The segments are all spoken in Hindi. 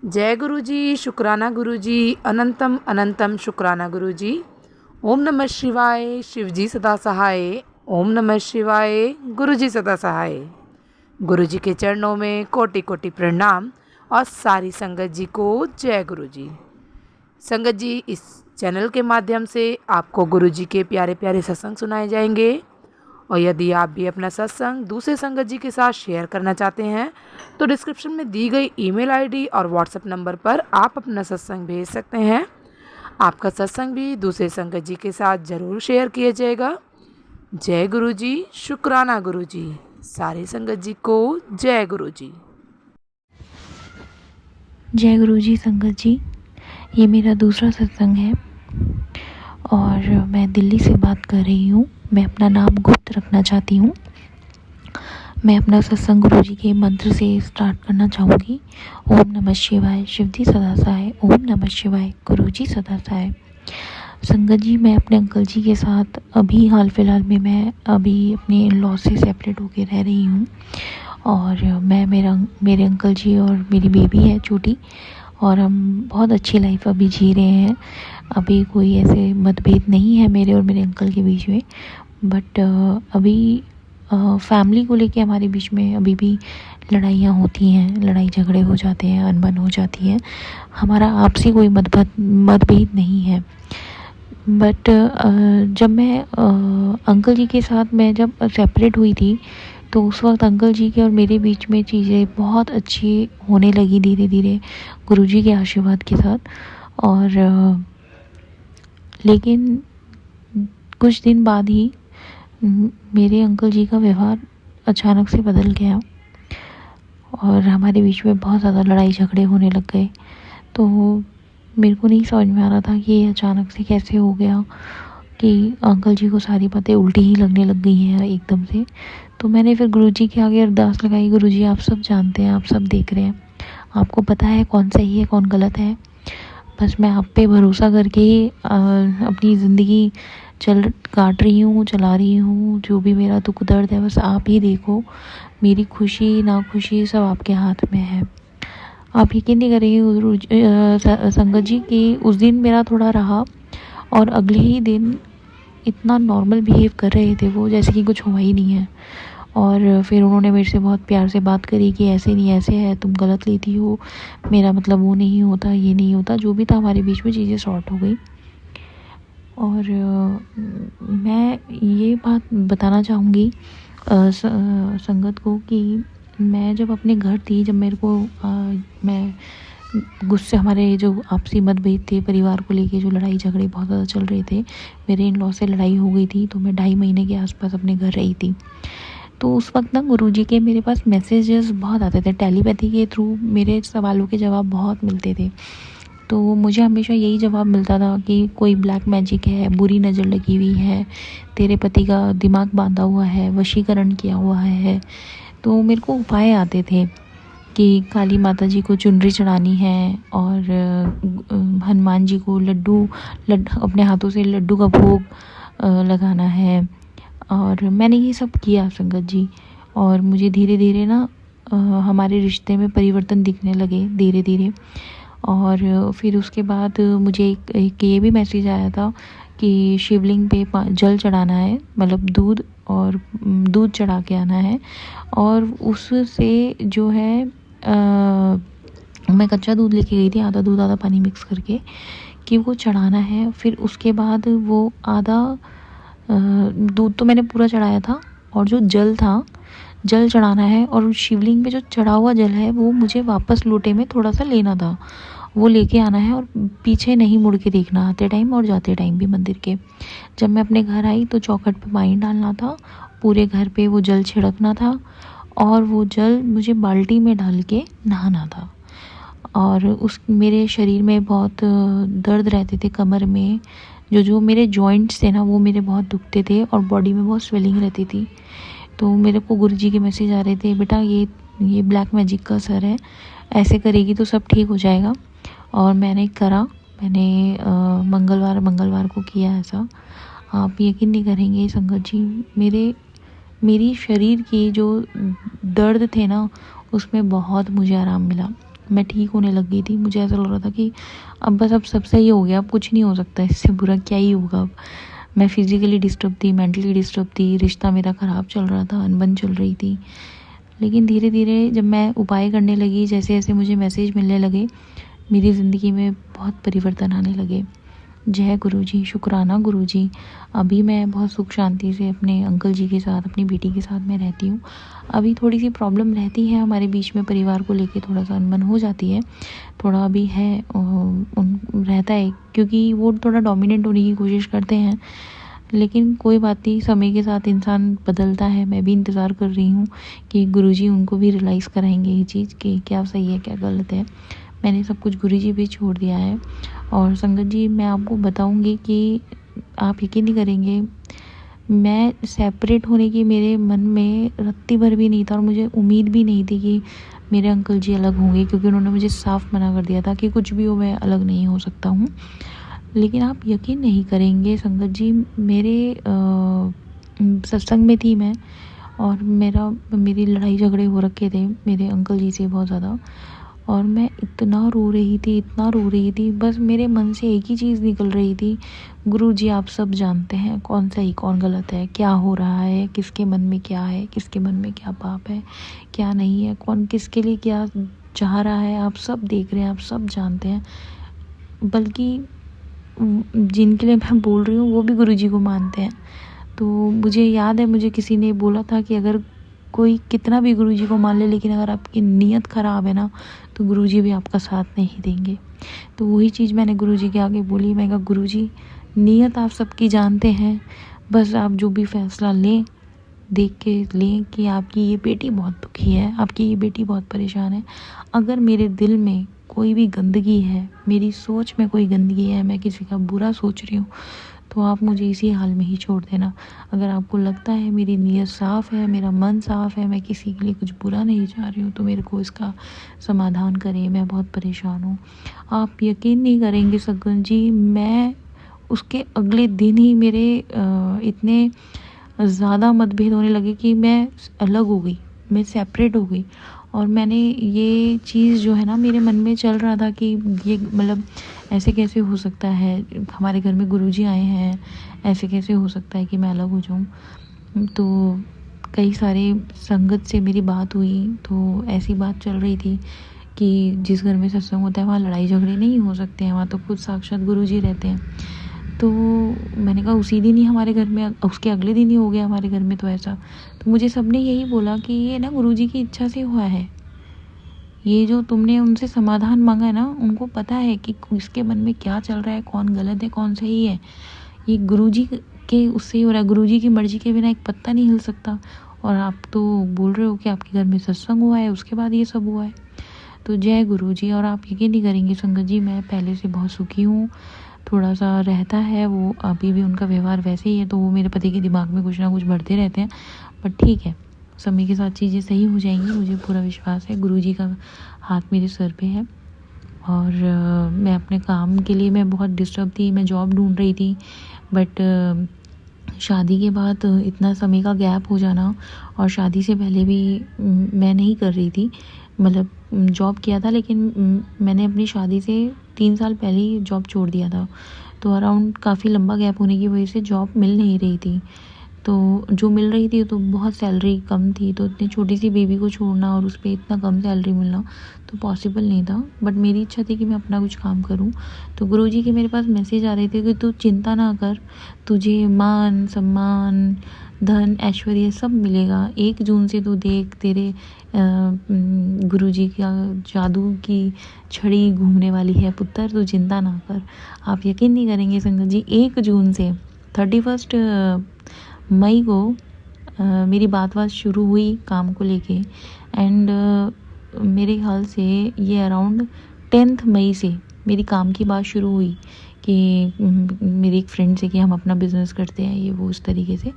जय गुरु जी, शुक्राना गुरु जी, अनंतम अनंतम शुक्राना गुरु जी। ओम नमः शिवाय, शिव जी सदा सहाय। ओम नमः शिवाय, गुरु जी सदा सहाय। गुरु जी के चरणों में कोटि कोटि प्रणाम और सारी संगत जी को जय गुरु जी। संगत जी, इस चैनल के माध्यम से आपको गुरु जी के प्यारे प्यारे सत्संग सुनाए जाएंगे और यदि आप भी अपना सत्संग दूसरे संगत जी के साथ शेयर करना चाहते हैं तो डिस्क्रिप्शन में दी गई ईमेल आईडी और व्हाट्सएप नंबर पर आप अपना सत्संग भेज सकते हैं। आपका सत्संग भी दूसरे संगत जी के साथ ज़रूर शेयर किया जाएगा। जय गुरु जी, शुक्राना गुरु जी। सारी संगत जी को जय गुरु जी। जय गुरु जी। संगत जी, ये मेरा दूसरा सत्संग है और मैं दिल्ली से बात कर रही हूँ। मैं अपना नाम गुप्त रखना चाहती हूँ। मैं अपना सत्संग गुरु जी के मंत्र से स्टार्ट करना चाहूँगी। ओम नमः शिवाय, शिव जी सदा सहाय। ओम नमः शिवाय, गुरु जी सदा सहाय। संगत जी, मैं अपने अंकल जी के साथ अभी हाल फिलहाल में मैं अभी अपने इन लॉ से सेपरेट होकर रह रही हूँ और मैं मेरे अंकल जी और मेरी बेबी है छोटी और हम बहुत अच्छी लाइफ अभी जी रहे हैं। अभी कोई ऐसे मतभेद नहीं है मेरे और मेरे अंकल के बीच में, बट अभी फैमिली को लेके हमारे बीच में अभी भी लड़ाइयाँ होती हैं, लड़ाई झगड़े हो जाते हैं, अनबन हो जाती है। हमारा आपसी कोई मतभेद नहीं है। बट जब मैं अंकल जी के साथ मैं जब सेपरेट हुई थी तो उस वक्त अंकल जी के और मेरे बीच में चीज़ें बहुत अच्छी होने लगी धीरे धीरे गुरुजी के आशीर्वाद के साथ। और लेकिन कुछ दिन बाद ही मेरे अंकल जी का व्यवहार अचानक से बदल गया और हमारे बीच में बहुत ज़्यादा लड़ाई झगड़े होने लग गए। तो मेरे को नहीं समझ में आ रहा था कि ये अचानक से कैसे हो गया कि अंकल जी को सारी बातें उल्टी ही लगने लग गई हैं एकदम से। तो मैंने फिर गुरुजी के आगे अरदास लगाई, गुरुजी आप सब जानते हैं, आप सब देख रहे हैं, आपको पता है कौन सही है कौन गलत है। बस मैं आप पे भरोसा करके ही अपनी ज़िंदगी काट रही हूँ, चला रही हूँ। जो भी मेरा दुख दर्द है बस आप ही देखो, मेरी खुशी ना खुशी सब आपके हाथ में है। आप यकीन नहीं करेंगे संगत जी कि उस दिन मेरा थोड़ा रहा और अगले ही दिन इतना नॉर्मल बिहेव कर रहे थे वो जैसे कि कुछ हुआ ही नहीं है। और फिर उन्होंने मेरे से बहुत प्यार से बात करी कि ऐसे नहीं ऐसे है, तुम गलत लेती हो, मेरा मतलब वो नहीं होता, ये नहीं होता। जो भी था हमारे बीच में चीज़ें सॉर्ट हो गई। और मैं ये बात बताना चाहूँगी संगत को कि मैं जब अपने घर थी, जब मेरे को मैं गुस्से, हमारे जो आपसी मतभेद थे परिवार को लेके, जो लड़ाई झगड़े बहुत ज़्यादा चल रहे थे, मेरे इन लॉ से लड़ाई हो गई थी। तो मैं 2.5 महीने के आसपास अपने घर रही थी। तो उस वक्त ना गुरुजी के मेरे पास मैसेजेस बहुत आते थे, टेलीपैथी के थ्रू मेरे सवालों के जवाब बहुत मिलते थे। तो मुझे हमेशा यही जवाब मिलता था कि कोई ब्लैक मैजिक है, बुरी नज़र लगी हुई है, तेरे पति का दिमाग बांधा हुआ है, वशीकरण किया हुआ है। तो मेरे को उपाय आते थे कि काली माता जी को चुनरी चढ़ानी है और हनुमान जी को अपने हाथों से लड्डू का भोग लगाना है। और मैंने ये सब किया संगत जी, और मुझे धीरे धीरे ना हमारे रिश्ते में परिवर्तन दिखने लगे धीरे धीरे। और फिर उसके बाद मुझे एक ये भी मैसेज आया था कि शिवलिंग पे जल चढ़ाना है, मतलब दूध चढ़ा के आना है। और उससे जो है मैं कच्चा दूध लेके गई थी, आधा दूध आधा पानी मिक्स करके, कि वो चढ़ाना है। फिर उसके बाद वो आधा दूध तो मैंने पूरा चढ़ाया था और जो जल चढ़ाना है और शिवलिंग पे जो चढ़ा हुआ जल है वो मुझे वापस लोटे में थोड़ा सा लेना था, वो लेके आना है और पीछे नहीं मुड़ के देखना, आते टाइम और जाते टाइम भी मंदिर के। जब मैं अपने घर आई तो चौखट पे पानी डालना था, पूरे घर पे वो जल छिड़कना था और वो जल मुझे बाल्टी में डाल के नहाना था। और मेरे शरीर में बहुत दर्द रहते थे, कमर में जो मेरे जॉइंट्स थे ना वो मेरे बहुत दुखते थे और बॉडी में बहुत स्वेलिंग रहती थी। तो मेरे को गुरुजी के मैसेज आ रहे थे, बेटा ये ब्लैक मैजिक का असर है, ऐसे करेगी तो सब ठीक हो जाएगा। और मैंने मंगलवार को किया ऐसा। आप यकीन नहीं करेंगे संगत जी, मेरी शरीर की जो दर्द थे ना उसमें बहुत मुझे आराम मिला, मैं ठीक होने लग गई थी। मुझे ऐसा लग रहा था कि अब सब सही हो गया, अब कुछ नहीं हो सकता, इससे बुरा क्या ही होगा। अब मैं फिज़िकली डिस्टर्ब थी, मेंटली डिस्टर्ब थी, रिश्ता मेरा ख़राब चल रहा था, अनबन चल रही थी। लेकिन धीरे धीरे जब मैं उपाय करने लगी, जैसे जैसे मुझे मैसेज मिलने लगे, मेरी ज़िंदगी में बहुत परिवर्तन आने लगे। जय गुरुजी, शुक्राना गुरुजी। अभी मैं बहुत सुख शांति से अपने अंकल जी के साथ, अपनी बेटी के साथ मैं रहती हूँ। अभी थोड़ी सी प्रॉब्लम रहती है हमारे बीच में, परिवार को लेके थोड़ा सा अनबन हो जाती है, थोड़ा अभी है रहता है, क्योंकि वो थोड़ा डोमिनेंट होने की कोशिश करते हैं। लेकिन कोई बात नहीं, समय के साथ इंसान बदलता है। मैं भी इंतज़ार कर रही हूँ कि गुरुजी उनको भी रियलाइज़ कराएंगे ये चीज़ कि क्या सही है क्या गलत है। मैंने सब कुछ गुरुजी पे छोड़ दिया है। और संगत जी, मैं आपको बताऊंगी कि आप यकीन नहीं करेंगे, मैं सेपरेट होने की मेरे मन में रत्ती भर भी नहीं था, और मुझे उम्मीद भी नहीं थी कि मेरे अंकल जी अलग होंगे, क्योंकि उन्होंने मुझे साफ मना कर दिया था कि कुछ भी हो, मैं अलग नहीं हो सकता हूँ। लेकिन आप यकीन नहीं करेंगे संगत जी, मेरे सत्संग में थी मैं, और मेरी लड़ाई झगड़े हो रखे थे मेरे अंकल जी से बहुत ज़्यादा, और मैं इतना रो रही थी, बस मेरे मन से एक ही चीज़ निकल रही थी, गुरुजी आप सब जानते हैं कौन सही कौन गलत है, क्या हो रहा है, किसके मन में क्या है, किसके मन में क्या पाप है, क्या नहीं है, कौन किसके लिए क्या चाह रहा है, आप सब देख रहे हैं, आप सब जानते हैं। बल्कि जिनके लिए मैं बोल रही हूँ वो भी गुरुजी को मानते हैं। तो मुझे याद है, मुझे किसी ने बोला था कि अगर कोई कितना भी गुरुजी को मान ले, लेकिन अगर आपकी नीयत ख़राब है ना, तो गुरुजी भी आपका साथ नहीं देंगे। तो वही चीज़ मैंने गुरुजी के आगे बोली। मैं कहा, गुरुजी नीयत आप सबकी जानते हैं, बस आप जो भी फैसला लें देख के लें कि आपकी ये बेटी बहुत दुखी है, आपकी ये बेटी बहुत परेशान है। अगर मेरे दिल में कोई भी गंदगी है, मेरी सोच में कोई गंदगी है, मैं किसी का बुरा सोच रही हूँ, तो आप मुझे इसी हाल में ही छोड़ देना। अगर आपको लगता है मेरी नीयत साफ़ है, मेरा मन साफ़ है, मैं किसी के लिए कुछ बुरा नहीं चाह रही हूँ, तो मेरे को इसका समाधान करें, मैं बहुत परेशान हूँ। आप यकीन नहीं करेंगे सगन जी, मैं उसके अगले दिन ही मेरे इतने ज़्यादा मतभेद होने लगे कि मैं अलग हो गई, मैं सेपरेट हो गई। और मैंने ये चीज़ जो है ना, मेरे मन में चल रहा था कि ये मतलब ऐसे कैसे हो सकता है, हमारे घर में गुरुजी आए हैं, ऐसे कैसे हो सकता है कि मैं अलग हो जाऊँ। तो कई सारे संगत से मेरी बात हुई, तो ऐसी बात चल रही थी कि जिस घर में सत्संग होता है वहाँ लड़ाई झगड़े नहीं हो सकते हैं, वहाँ तो खुद साक्षात गुरुजी रहते हैं। तो मैंने कहा उसी दिन ही हमारे घर में, उसके अगले दिन ही हो गया हमारे घर में तो ऐसा। तो मुझे सबने यही बोला कि ये ना गुरुजी की इच्छा से हुआ है, ये जो तुमने उनसे समाधान मांगा है ना, उनको पता है कि इसके मन में क्या चल रहा है, कौन गलत है कौन सही है, ये गुरुजी के उससे ही हो रहा है। गुरुजी की मर्जी के बिना एक पत्ता नहीं हिल सकता। और आप तो बोल रहे हो कि आपके घर में सत्संग हुआ है, उसके बाद ये सब हुआ है। तो जय गुरुजी। और आप यकीन नहीं करेंगे संगत जी, मैं पहले से बहुत सुखी हूँ। थोड़ा सा रहता है वो, अभी भी उनका व्यवहार वैसे ही है, तो वो मेरे पति के दिमाग में कुछ ना कुछ बढ़ते रहते हैं, बट ठीक है, समय के साथ चीज़ें सही हो जाएंगी, मुझे पूरा विश्वास है। गुरुजी का हाथ मेरे सर पे है। और मैं अपने काम के लिए मैं बहुत डिस्टर्ब थी, मैं जॉब ढूंढ रही थी, बट शादी के बाद इतना समय का गैप हो जाना, और शादी से पहले भी मैं नहीं कर रही थी, मतलब जॉब किया था, लेकिन मैंने अपनी शादी से 3 साल पहले ही जॉब छोड़ दिया था। तो अराउंड काफ़ी लंबा गैप होने की वजह से जॉब मिल नहीं रही थी, तो जो मिल रही थी तो बहुत सैलरी कम थी, तो इतनी छोटी सी बेबी को छोड़ना और उस पर इतना कम सैलरी मिलना तो पॉसिबल नहीं था। बट मेरी इच्छा थी कि मैं अपना कुछ काम करूं। तो गुरुजी के मेरे पास मैसेज आ रहे थे कि तू चिंता ना कर, तुझे मान सम्मान धन ऐश्वर्य सब मिलेगा। 1 जून से तू देख, तेरे गुरुजी का जादू की छड़ी घूमने वाली है पुत्र, तू चिंता ना कर। आप यकीन नहीं करेंगे संगत जी, 1 जून से 31 मई को मेरी बात शुरू हुई काम को लेके, एंड मेरे ख्याल से ये अराउंड 10 मई से मेरी काम की बात शुरू हुई कि मेरी एक फ्रेंड से कि हम अपना बिज़नेस करते हैं, ये वो इस तरीके से।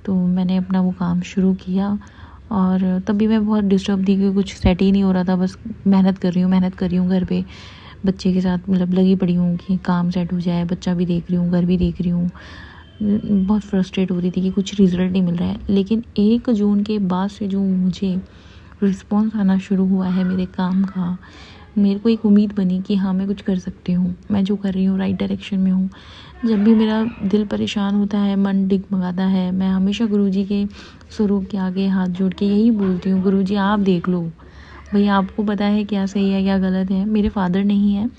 तो मैंने अपना वो काम शुरू किया, और तभी मैं बहुत डिस्टर्ब थी क्योंकि कुछ सेट ही नहीं हो रहा था। बस मेहनत कर रही हूँ घर पे, बच्चे के साथ मतलब लगी पड़ी हूँ कि काम सेट हो जाए, बच्चा भी देख रही हूँ, घर भी देख रही हूँ। बहुत फ्रस्ट्रेट हो रही थी कि कुछ रिज़ल्ट नहीं मिल रहा है। लेकिन 1 जून के बाद से जो मुझे रिस्पॉन्स आना शुरू हुआ है मेरे काम का, मेरे को एक उम्मीद बनी कि हाँ मैं कुछ कर सकती हूँ, मैं जो कर रही हूँ राइट डायरेक्शन में हूँ। जब भी मेरा दिल परेशान होता है, मन डगमगाता है, मैं हमेशा गुरुजी के स्वरूप के आगे हाथ जोड़ के यही बोलती हूँ, गुरुजी आप देख लो, भैया आपको पता है क्या सही है क्या गलत है। मेरे फादर नहीं है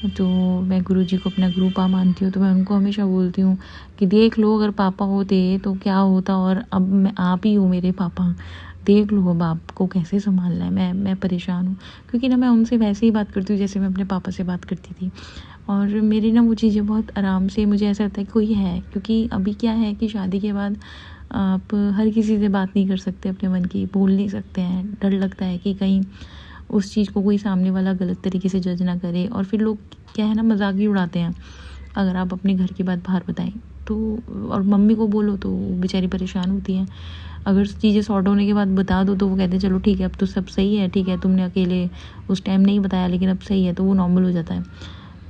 तो मैं गुरुजी को अपना गुरुपा मानती हूँ, तो मैं उनको हमेशा बोलती हूँ कि देख लो अगर पापा होते तो क्या होता, और अब मैं आप ही हूँ मेरे पापा, देख लो अब आपको कैसे संभालना है। मैं परेशान हूँ, क्योंकि ना मैं उनसे वैसे ही बात करती हूँ जैसे मैं अपने पापा से बात करती थी, और मेरी ना वो चीज़ें बहुत आराम से, मुझे ऐसा लगता है कि कोई है, क्योंकि अभी क्या है कि शादी के बाद आप हर किसी से बात नहीं कर सकते, अपने मन की बोल नहीं सकते हैं, डर लगता है कि कहीं उस चीज़ को कोई सामने वाला गलत तरीके से जज ना करे, और फिर लोग क्या है ना मजाक ही उड़ाते हैं अगर आप अपने घर की बात बाहर बताएं तो, और मम्मी को बोलो तो बेचारी परेशान होती है, अगर चीज़ें सॉर्ट होने के बाद बता दो तो वो कहते हैं चलो ठीक है अब तो सब सही है, ठीक है तुमने अकेले उस टाइम नहीं बताया लेकिन अब सही है, तो वो नॉर्मल हो जाता है।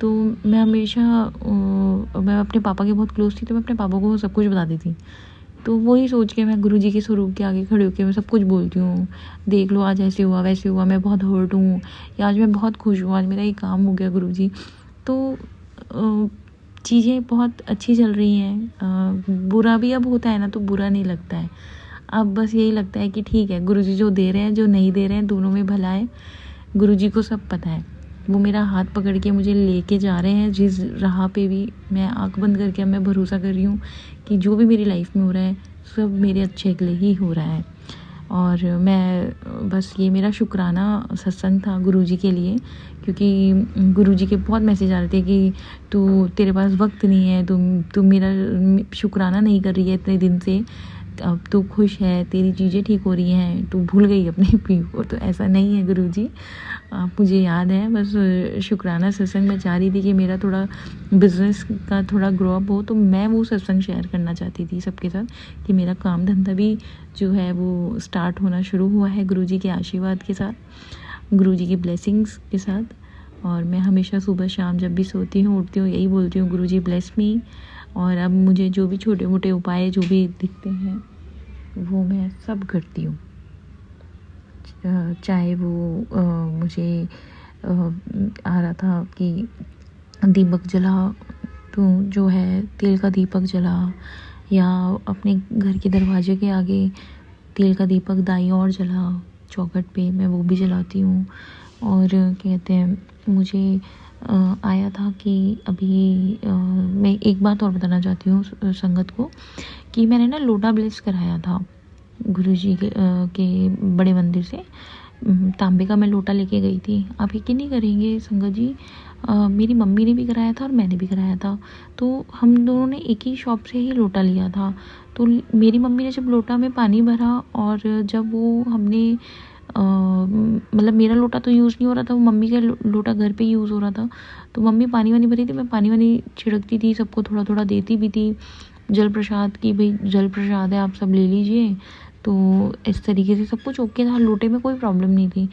तो मैं हमेशा मैं अपने पापा के बहुत क्लोज थी, तो मैं अपने पापा को सब कुछ बता देती, तो वही सोच के मैं गुरुजी के स्वरूप के आगे खड़े होकर मैं सब कुछ बोलती हूँ, देख लो आज ऐसे हुआ वैसे हुआ, मैं बहुत हर्ट हूँ, या आज मैं बहुत खुश हूँ, आज मेरा ये काम हो गया गुरुजी। तो चीज़ें बहुत अच्छी चल रही हैं। बुरा भी अब होता है ना तो बुरा नहीं लगता है, अब बस यही लगता है कि ठीक है गुरुजी जो दे रहे हैं जो नहीं दे रहे हैं दोनों में भला है, गुरुजी को सब पता है, वो मेरा हाथ पकड़ के मुझे लेके जा रहे हैं जिस राह पे भी। मैं आंख बंद करके मैं भरोसा कर रही हूँ कि जो भी मेरी लाइफ में हो रहा है सब मेरे अच्छे के लिए ही हो रहा है। और मैं बस ये मेरा शुक्राना सत्संग था गुरुजी के लिए, क्योंकि गुरुजी के बहुत मैसेज आ रहे थे कि तू तेरे पास वक्त नहीं है, तुम मेरा शुक्राना नहीं कर रही है इतने दिन से, अब तू खुश है, तेरी चीज़ें ठीक हो रही हैं, तू भूल गई अपने पी को। तो ऐसा नहीं है गुरुजी, आप मुझे याद है, बस शुक्राना सत्संग में चाह रही थी कि मेरा थोड़ा बिज़नेस का थोड़ा ग्रो अप हो, तो मैं वो सत्संग शेयर करना चाहती थी सबके साथ कि मेरा काम धंधा भी जो है वो स्टार्ट होना शुरू हुआ है गुरुजी के आशीर्वाद के साथ, गुरुजी की ब्लेसिंग्स के साथ। और मैं हमेशा सुबह शाम जब भी सोती हूँ उठती हूँ यही बोलती हूँ गुरुजी ब्लेस मी, और अब मुझे जो भी छोटे मोटे उपाय जो भी दिखते हैं वो मैं सब करती हूँ, चाहे वो मुझे आ रहा था कि दीपक जला, तो जो है तेल का दीपक जला, या अपने घर के दरवाजे के आगे तेल का दीपक दाई और जला चौखट पे, मैं वो भी जलाती हूँ। और कहते हैं मुझे आया था कि अभी मैं एक बात और बताना चाहती हूँ संगत को, कि मैंने ना लोटा ब्लेस कराया था गुरुजी के बड़े मंदिर से, तांबे का मैं लोटा लेके गई थी। आप यकीन नहीं करेंगे संगत जी, मेरी मम्मी ने भी कराया था और मैंने भी कराया था, तो हम दोनों ने एक ही शॉप से ही लोटा लिया था। तो मेरी मम्मी ने जब लोटा में पानी भरा और जब वो हमने मतलब मेरा लोटा तो यूज़ नहीं हो रहा था, वो मम्मी का लोटा घर पे यूज़ हो रहा था, तो मम्मी पानी वानी भरी थी, मैं पानी वानी छिड़कती थी, सबको थोड़ा थोड़ा देती भी थी, जल प्रसाद की भाई जल प्रसाद है आप सब ले लीजिए। तो इस तरीके से सब कुछ ओके था, लोटे में कोई प्रॉब्लम नहीं थी।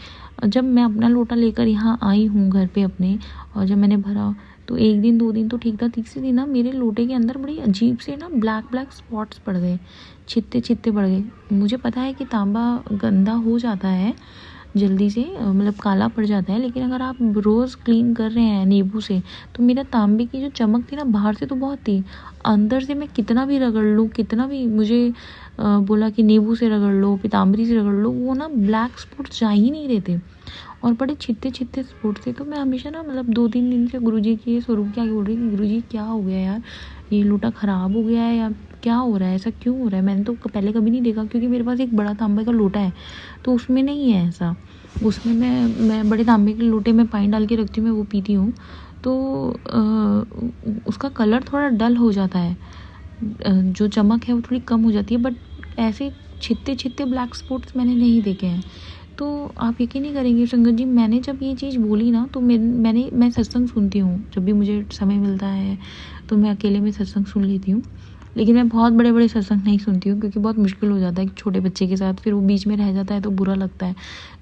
जब मैं अपना लोटा लेकर यहाँ आई हूँ घर पे अपने, और जब मैंने भरा तो एक दिन दो दिन तो ठीक था, तीसरे दिन ना मेरे लोटे के अंदर बड़ी अजीब से ना ब्लैक ब्लैक स्पॉट्स पड़ गए, छित्ते छित्ते पड़ गए। मुझे पता है कि तांबा गंदा हो जाता है जल्दी से, मतलब काला पड़ जाता है, लेकिन अगर आप रोज़ क्लीन कर रहे हैं नींबू से तो मेरा तांबे की जो चमक थी ना बाहर से तो बहुत थी, अंदर से मैं कितना भी रगड़ लूँ, कितना भी मुझे बोला कि नींबू से रगड़ लो, पीताम्बरी से रगड़ लो, वो ना ब्लैक स्पॉट्स जा ही नहीं रहे थे और बड़े छित्ते छित्ते स्पॉट्स थे। तो मैं हमेशा ना मतलब 2-3 दिन से गुरुजी के स्वरूप के आगे बोल रही कि गुरुजी क्या हो गया यार, ये लोटा ख़राब हो गया है या क्या हो रहा है, ऐसा क्यों हो रहा है। मैंने तो पहले कभी नहीं देखा, क्योंकि मेरे पास एक बड़ा तांबे का लोटा है तो उसमें नहीं है ऐसा, उसमें मैं बड़े तांबे के लोटे में पानी डाल के रखती हूँ, मैं वो पीती हूँ, तो उसका कलर थोड़ा डल हो जाता है, जो चमक है वो थोड़ी कम हो जाती है, बट ऐसे छित्ते छित्ते ब्लैक स्पॉट्स मैंने नहीं देखे हैं। तो आप यकीन नहीं करेंगे संगत जी, मैंने जब ये चीज़ बोली ना तो मैं सत्संग सुनती हूँ, जब भी मुझे समय मिलता है तो मैं अकेले में सत्संग सुन लेती हूँ, लेकिन मैं बहुत बड़े बड़े सत्संग नहीं सुनती हूँ क्योंकि बहुत मुश्किल हो जाता है एक छोटे बच्चे के साथ, फिर वो बीच में रह जाता है तो बुरा लगता है।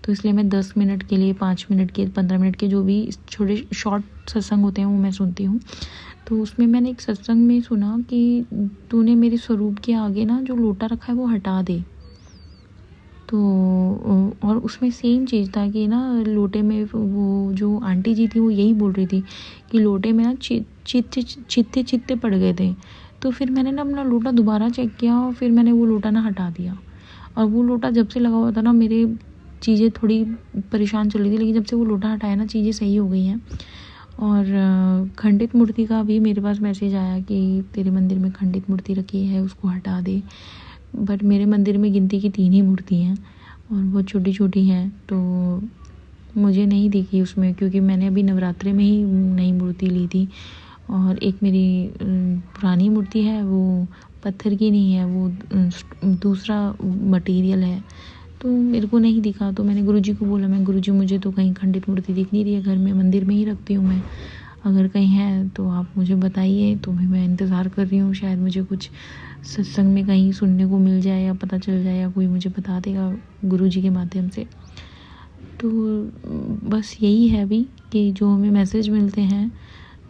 तो इसलिए मैं 10 मिनट के लिए, 5 मिनट के, 15 मिनट के जो भी छोटे शॉर्ट सत्संग होते हैं वो मैं सुनती हूँ। तो उसमें मैंने एक सत्संग में सुना कि तूने मेरे स्वरूप के आगे ना जो लोटा रखा है वो हटा दे। तो और उसमें सेम चीज़ था कि ना लोटे में वो जो आंटी जी थी वो यही बोल रही थी कि लोटे में ना चित्ते चित्ते पड़ गए थे। तो फिर मैंने ना अपना लोटा दोबारा चेक किया और फिर मैंने वो लोटा ना हटा दिया। और वो लोटा जब से लगा हुआ था ना मेरे चीज़ें थोड़ी परेशान चल रही थी, लेकिन जब से वो लोटा हटाया ना चीज़ें सही हो गई हैं। और खंडित मूर्ति का भी मेरे पास मैसेज आया कि तेरे मंदिर में खंडित मूर्ति रखी है, उसको हटा दे। बट मेरे मंदिर में गिनती की 3 ही मूर्ति हैं और वो छोटी छोटी हैं, तो मुझे नहीं दिखी उसमें, क्योंकि मैंने अभी नवरात्रे में ही नई मूर्ति ली थी। और एक मेरी पुरानी मूर्ति है, वो पत्थर की नहीं है, वो दूसरा मटेरियल है, तो मेरे को नहीं दिखा। तो मैंने गुरुजी को बोला, मैं गुरुजी मुझे तो कहीं खंडित मूर्ति दिख नहीं रही है, घर में मंदिर में ही रखती हूँ मैं, अगर कहीं है तो आप मुझे बताइए। तो मैं इंतज़ार कर रही हूँ, शायद मुझे कुछ सत्संग में कहीं सुनने को मिल जाए या पता चल जाए या कोई मुझे बता देगा गुरुजी के माध्यम से। तो बस यही है अभी कि जो हमें मैसेज मिलते हैं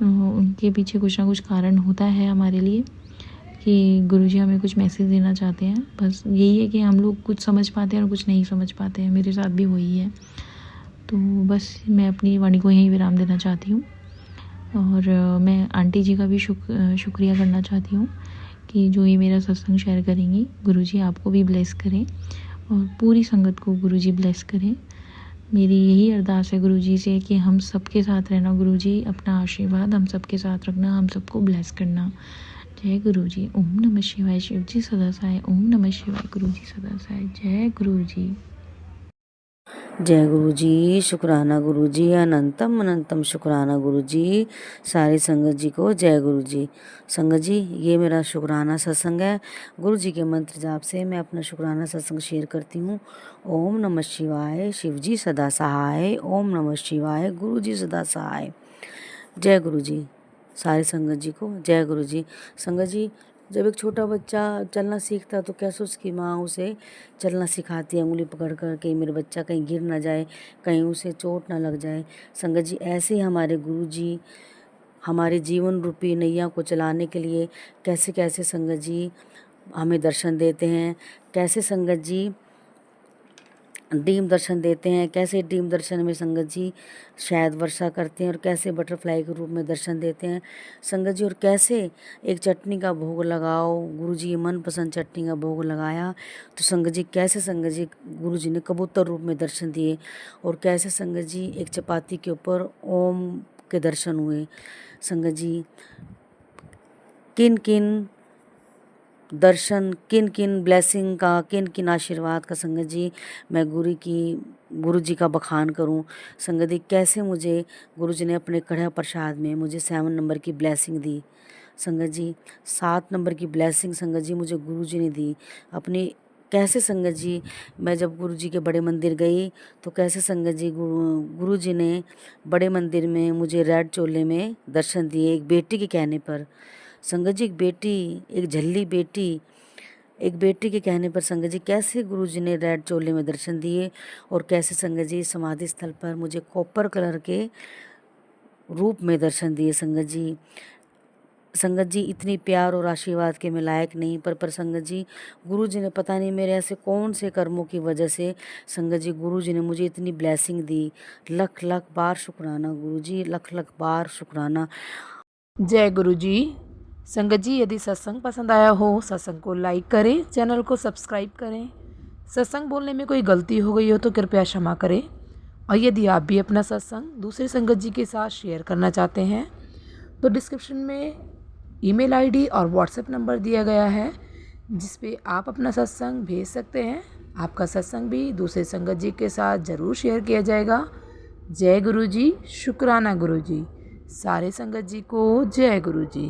उनके पीछे कुछ ना कुछ कारण होता है हमारे लिए, कि गुरुजी हमें कुछ मैसेज देना चाहते हैं। बस यही है कि हम लोग कुछ समझ पाते हैं और कुछ नहीं समझ पाते हैं, मेरे साथ भी वही है। तो बस मैं अपनी वाणी को यहीं विराम देना चाहती हूँ। और मैं आंटी जी का भी शुक्रिया करना चाहती हूँ कि जो ये मेरा सत्संग शेयर करेंगी। गुरुजी आपको भी ब्लेस करें और पूरी संगत को गुरुजी ब्लेस करें। मेरी यही अरदास है गुरुजी से कि हम सबके साथ रहना गुरुजी, अपना आशीर्वाद हम सबके साथ रखना, हम सबको ब्लेस करना। जय गुरुजी। ओम नमः शिवाय। शिव जी सदा सहाय। ओम नमः शिवाय। गुरुजी सदा सहाय। जय गुरुजी। जय गुरुजी। शुक्राना गुरुजी। अनंतम अनंतम शुक्राना गुरुजी। सारी संगत जी को जय गुरुजी। संगत जी, ये मेरा शुक्राना सत्संग है। गुरुजी के मंत्र जाप से मैं अपना शुक्राना सत्संग शेयर करती हूँ। ओम नमः शिवाय। शिव जी सदा सहाय। ओम नमः शिवाय। गुरुजी सदा सहाय। जय गुरुजी। सारी संगत जी को जय गुरुजी। संगत जी, जब एक छोटा बच्चा चलना सीखता है तो कैसे उसकी माँ उसे चलना सिखाती है, उंगली पकड़ कर के मेरे बच्चा कहीं गिर ना जाए, कहीं उसे चोट ना लग जाए। संगत जी, ऐसे ही हमारे गुरुजी हमारे जीवन रूपी नैया को चलाने के लिए कैसे कैसे संगत जी हमें दर्शन देते हैं, कैसे संगत जी डीम दर्शन देते हैं, कैसे डीम दर्शन में संगत जी शायद वर्षा करते हैं और कैसे बटरफ्लाई के रूप में दर्शन देते हैं संगत जी। और कैसे एक चटनी का भोग लगाओ, गुरुजी मनपसंद चटनी का भोग लगाया तो संगत जी कैसे संगत जी गुरुजी ने कबूतर रूप में दर्शन दिए, और कैसे संगत जी एक चपाती के ऊपर ओम के दर्शन हुए। संगत जी किन किन दर्शन, किन किन ब्लेसिंग का, किन किन आशीर्वाद का संगत जी मैं गुरु जी का बखान करूं। संगत जी कैसे मुझे गुरु जी ने अपने कढ़ा प्रसाद में मुझे 7 नंबर की ब्लेसिंग दी। संगत जी 7 नंबर की ब्लेसिंग संगत जी मुझे गुरु जी ने दी अपनी। कैसे संगत जी मैं जब गुरु जी के बड़े मंदिर गई तो कैसे संगत जी गुरु जी ने बड़े मंदिर में मुझे रेड चोले में दर्शन दिए, एक बेटी के कहने पर। संगत जी एक झल्ली बेटी, एक बेटी के कहने पर संगत जी कैसे गुरुजी ने रेड चोले में दर्शन दिए, और कैसे संगत जी समाधि स्थल पर मुझे कॉपर कलर के रूप में दर्शन दिए। संगत जी इतनी प्यार और आशीर्वाद के मैं लायक नहीं, पर संगत जी गुरुजी ने पता नहीं मेरे ऐसे कौन से कर्मों की वजह से संगत जी गुरुजी ने मुझे इतनी ब्लेसिंग दी। लख लख बार शुक्राना गुरुजी, लख लख बार शुक्राना। जय गुरुजी। संगत जी, यदि सत्संग पसंद आया हो, सत्संग को लाइक करें, चैनल को सब्सक्राइब करें। सत्संग बोलने में कोई गलती हो गई हो तो कृपया क्षमा करें। और यदि आप भी अपना सत्संग दूसरे संगत जी के साथ शेयर करना चाहते हैं तो डिस्क्रिप्शन में ईमेल आईडी और व्हाट्सएप नंबर दिया गया है, जिस पे आप अपना सत्संग भेज सकते हैं। आपका सत्संग भी दूसरे संगत जी के साथ ज़रूर शेयर किया जाएगा। जय गुरुजी। शुक्राना गुरुजी। सारे संगत जी को जय गुरुजी।